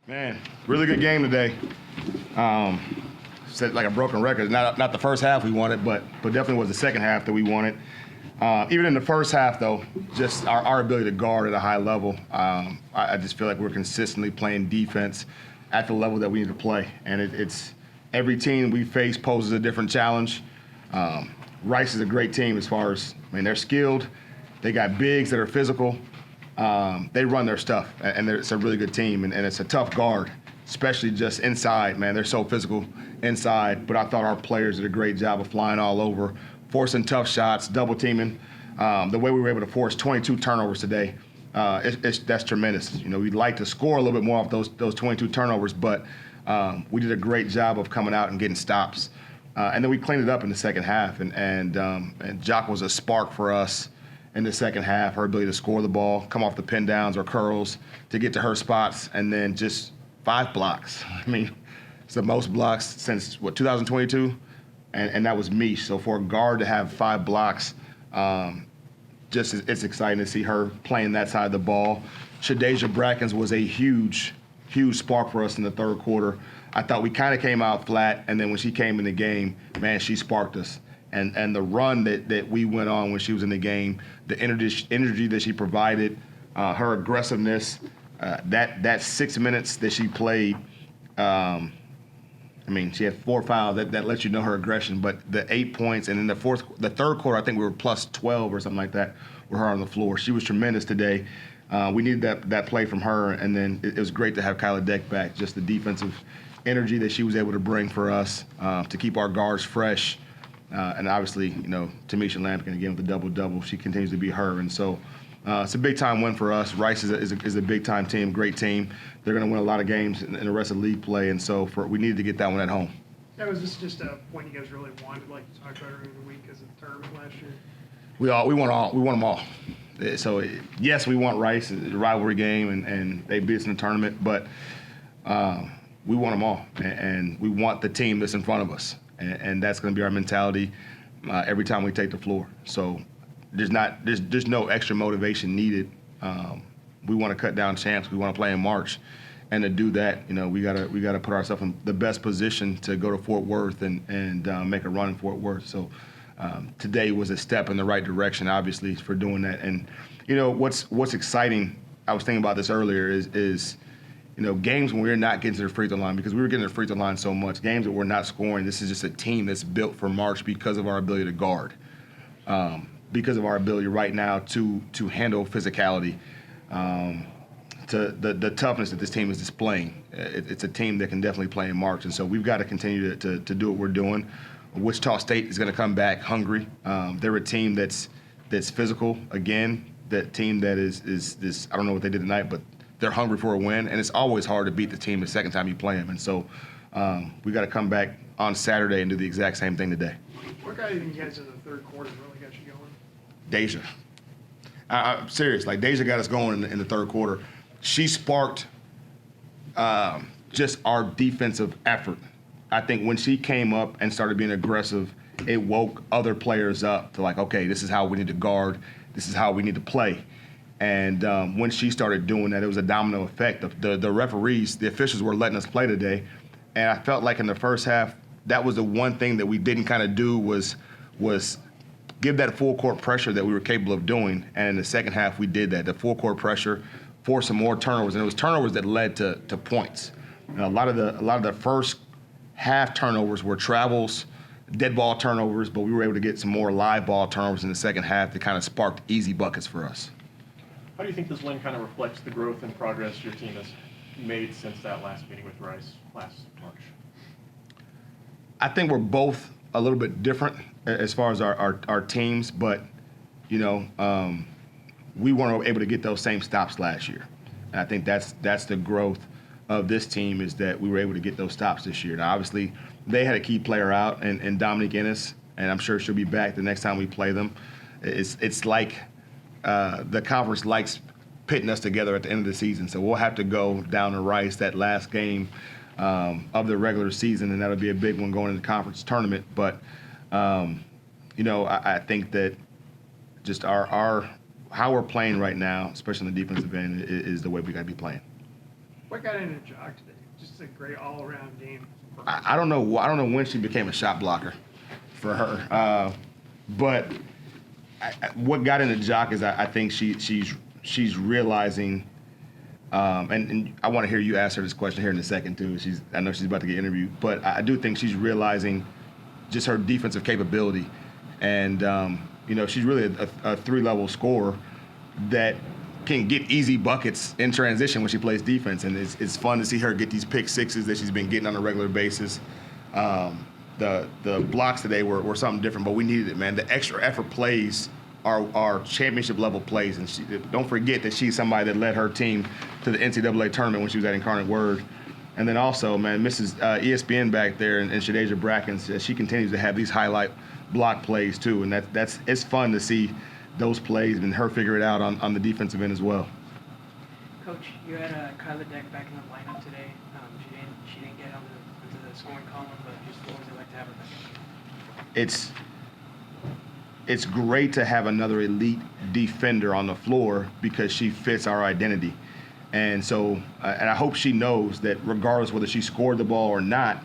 Man, really good game today. Said like a broken record. Not the first half we wanted, but definitely was the second half that we wanted. Even in the first half, though, just our ability to guard at a high level, I just feel like we're consistently playing defense at the level that we need to play. And it's every team we face poses a different challenge. Rice is a great team as far as, they're skilled. They got bigs that are physical. They run their stuff, and it's a really good team, and it's a tough guard, especially just inside, man. They're so physical inside, but I thought our players did a great job of flying all over, forcing tough shots, double teaming. The way we were able to force 22 turnovers today, that's tremendous. We'd like to score a little bit more off those 22 turnovers, but we did a great job of coming out and getting stops. And then we cleaned it up in the second half, and Jock was a spark for us in the second half, her ability to score the ball, come off the pin downs or curls to get to her spots, and then just 5 blocks. It's the most blocks since, 2022? And that was me. So for a guard to have 5 blocks, it's exciting to see her playing that side of the ball. Shadeja Brackens was a huge spark for us in the third quarter. I thought we kind of came out flat, and then when she came in the game, man, she sparked us. And the run that we went on when she was in the game, the energy that she provided, her aggressiveness, that 6 minutes that she played, she had 4 fouls. That lets you know her aggression. But the 8 points, and in the third quarter, I think we were plus 12 or something like that with her on the floor. She was tremendous today. We needed that play from her, and then it was great to have Kyla Deck back. Just the defensive energy that she was able to bring for us to keep our guards fresh. And obviously, Tamisha Lampkin again with the double-double. She continues to be her. And so it's a big-time win for us. Rice is a big-time team, great team. They're going to win a lot of games in the rest of league play. And so we needed to get that one at home. Yeah, was this just a point you guys really wanted, like you talked about earlier in the week because of the tournament last year? We want them all. So, yes, we want Rice, a rivalry game, and they beat us in the tournament. But we want them all. And we want the team that's in front of us. And that's going to be our mentality every time we take the floor. So there's no extra motivation needed. We want to cut down champs. We want to play in March, and to do that, we gotta put ourselves in the best position to go to Fort Worth and make a run in Fort Worth. So today was a step in the right direction, obviously, for doing that. And what's exciting? I was thinking about this earlier. Is games when we're not getting to the free throw line, because we were getting to the free throw line so much, games that we're not scoring, this is just a team that's built for March because of our ability to guard, because of our ability right now to handle physicality, to the toughness that this team is displaying. It's a team that can definitely play in March, and so we've got to continue to do what we're doing. Wichita State is going to come back hungry. They're a team that's physical, again, that team that is I don't know what they did tonight, but they're hungry for a win, and it's always hard to beat the team the second time you play them. And so we got to come back on Saturday and do the exact same thing today. What got you guys in the third quarter really got you going? Deja. I'm serious. Like, Deja got us going in the third quarter. She sparked just our defensive effort. I think when she came up and started being aggressive, it woke other players up to like, okay, this is how we need to guard. This is how we need to play. And when she started doing that, it was a domino effect. The referees, the officials were letting us play today. And I felt like in the first half, that was the one thing that we didn't kind of do was give that full court pressure that we were capable of doing. And in the second half, we did that. The full court pressure, forced some more turnovers. And it was turnovers that led to points. And a lot of the first half turnovers were travels, dead ball turnovers, but we were able to get some more live ball turnovers in the second half that kind of sparked easy buckets for us. How do you think this win kind of reflects the growth and progress your team has made since that last meeting with Rice last March? I think we're both a little bit different as far as our teams, but, we weren't able to get those same stops last year. And I think that's the growth of this team, is that we were able to get those stops this year. Now, obviously, they had a key player out, and Dominique Ennis, and I'm sure she'll be back the next time we play them. It's like the conference likes pitting us together at the end of the season. So we'll have to go down to Rice that last game of the regular season, and that'll be a big one going into the conference tournament. But, I think that just our how we're playing right now, especially on the defensive end, is the way we got to be playing. What got into Jock today? Just a great all-around game. I don't know. I don't know when she became a shot blocker for her, but what got into Jock is I think she's realizing, and I want to hear you ask her this question here in a second too. I know she's about to get interviewed, but I do think she's realizing just her defensive capability, and she's really a 3-level scorer that can get easy buckets in transition when she plays defense, and it's fun to see her get these pick sixes that she's been getting on a regular basis. The blocks today were something different, but we needed it, man. The extra effort plays are championship level plays, and don't forget that she's somebody that led her team to the NCAA tournament when she was at Incarnate Word. And then also, man, Mrs. ESPN back there and Shadeja Brackens, she continues to have these highlight block plays too, and it's fun to see those plays and her figure it out on the defensive end as well. Coach, you had Kyla Deck back in the lineup today. She didn't get into the scoring column, but just what was it like to have her back? It's great to have another elite defender on the floor because she fits our identity. And so, and I hope she knows that regardless whether she scored the ball or not,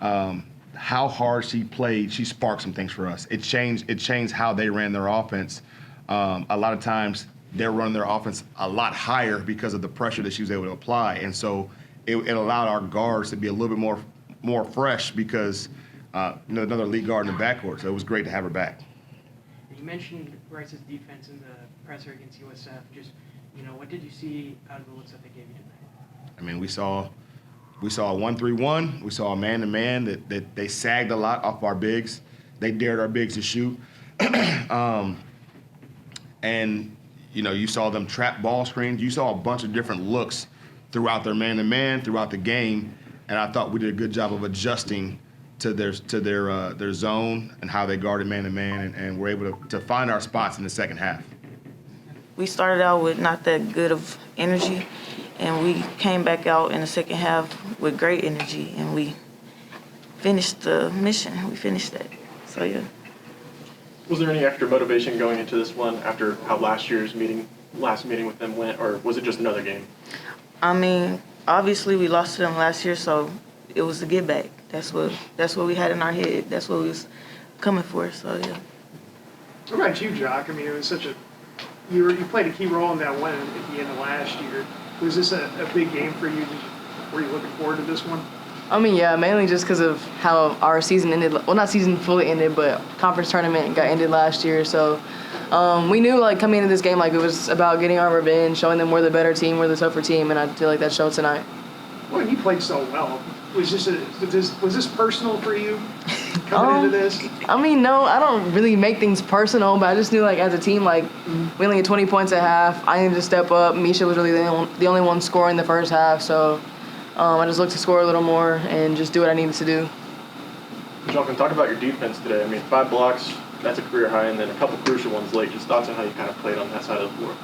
how hard she played, she sparked some things for us. It changed how they ran their offense. A lot of times they're running their offense a lot higher because of the pressure that she was able to apply. And so it allowed our guards to be a little bit more fresh because another elite guard in the backcourt. So it was great to have her back. You mentioned Rice's defense in the presser against USF. Just, what did you see out of the looks that they gave you tonight? I mean, we saw a 1-3-1. We saw a man-to-man that they sagged a lot off our bigs. They dared our bigs to shoot. And, you saw them trap ball screens. You saw a bunch of different looks throughout their man-to-man, throughout the game. And I thought we did a good job of adjusting to their zone and how they guarded man-to-man, and were able to find our spots in the second half. We started out with not that good of energy, and we came back out in the second half with great energy, and we finished the mission. We finished that. So, yeah. Was there any extra motivation going into this one after how last meeting with them went, or was it just another game? I mean, obviously we lost to them last year, so it was a get back. That's what we had in our head. That's what we was coming for. So, yeah. What about you, Jock? I mean, it was you played a key role in that win at the end of last year. Was this a big game for you? Were you looking forward to this one? I mean, yeah, mainly just because of how our season ended. Well, not season fully ended, but conference tournament got ended last year. So we knew, coming into this game, it was about getting our revenge, showing them we're the better team, we're the tougher team, and I feel like that showed tonight. Well, and you played so well. Was this personal for you coming into this? I mean, no, I don't really make things personal, but I just knew, as a team, we only had 20 points at half. I needed to step up. Misha was really the only one scoring the first half, so I just looked to score a little more and just do what I needed to do. Jonathan, talk about your defense today. I mean, 5 blocks, that's a career high, and then a couple crucial ones late. Just thoughts on how you kind of played on that side of the floor.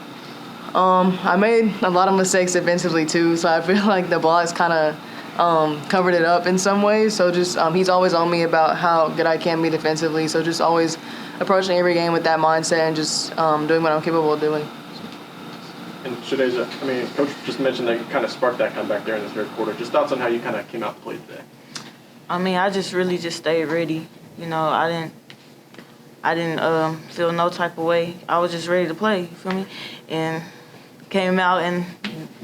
I made a lot of mistakes defensively, too, so I feel like the blocks kind of covered it up in some ways. So just he's always on me about how good I can be defensively. So just always approaching every game with that mindset and just doing what I'm capable of doing. And Shadeja, I mean, Coach just mentioned that you kind of sparked that comeback there in the third quarter. Just thoughts on how you kind of came out to play today. I mean, I just really just stayed ready. I didn't feel no type of way. I was just ready to play, you feel me? And came out and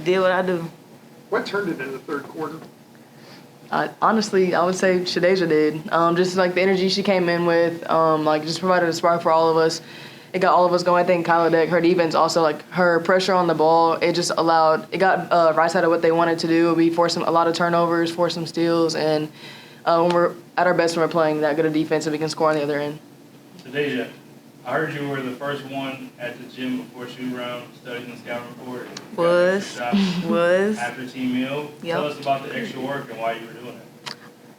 did what I do. What turned it in the third quarter? Honestly, I would say Shadeja did. Just the energy she came in with, just provided a spark for all of us. It got all of us going. I think Kyla Deck, her defense also, her pressure on the ball, it just got Rice out of what they wanted to do. We forced a lot of turnovers, forced some steals, and when we're at our best when we're playing that good a defense, and we can score on the other end. Shadeja, I heard you were the first one at the gym before shoot-around, studying the scout report. Was. After team meal. Yep. Tell us about the extra work and why you were doing it.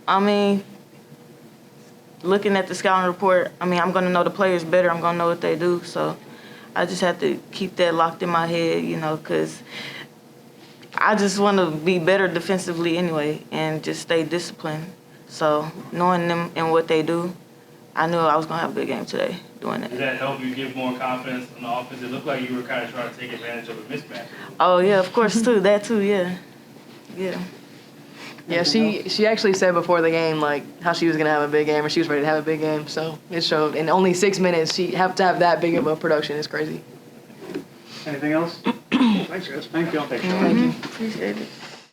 I mean, looking at the scouting report, I'm going to know the players better. I'm going to know what they do. So I just have to keep that locked in my head, because I just want to be better defensively anyway and just stay disciplined. So knowing them and what they do, I knew I was going to have a good game today doing that. Does that help you give more confidence on the offense? It looked like you were kind of trying to take advantage of a mismatch. Oh, yeah, of course, too. That, too, yeah. Yeah. Yeah, she actually said before the game like how she was gonna have a big game or she was ready to have a big game. So it showed in only 6 minutes she have to have that big of a production. It's crazy. Anything else? Thanks, guys. Thank you. Appreciate it.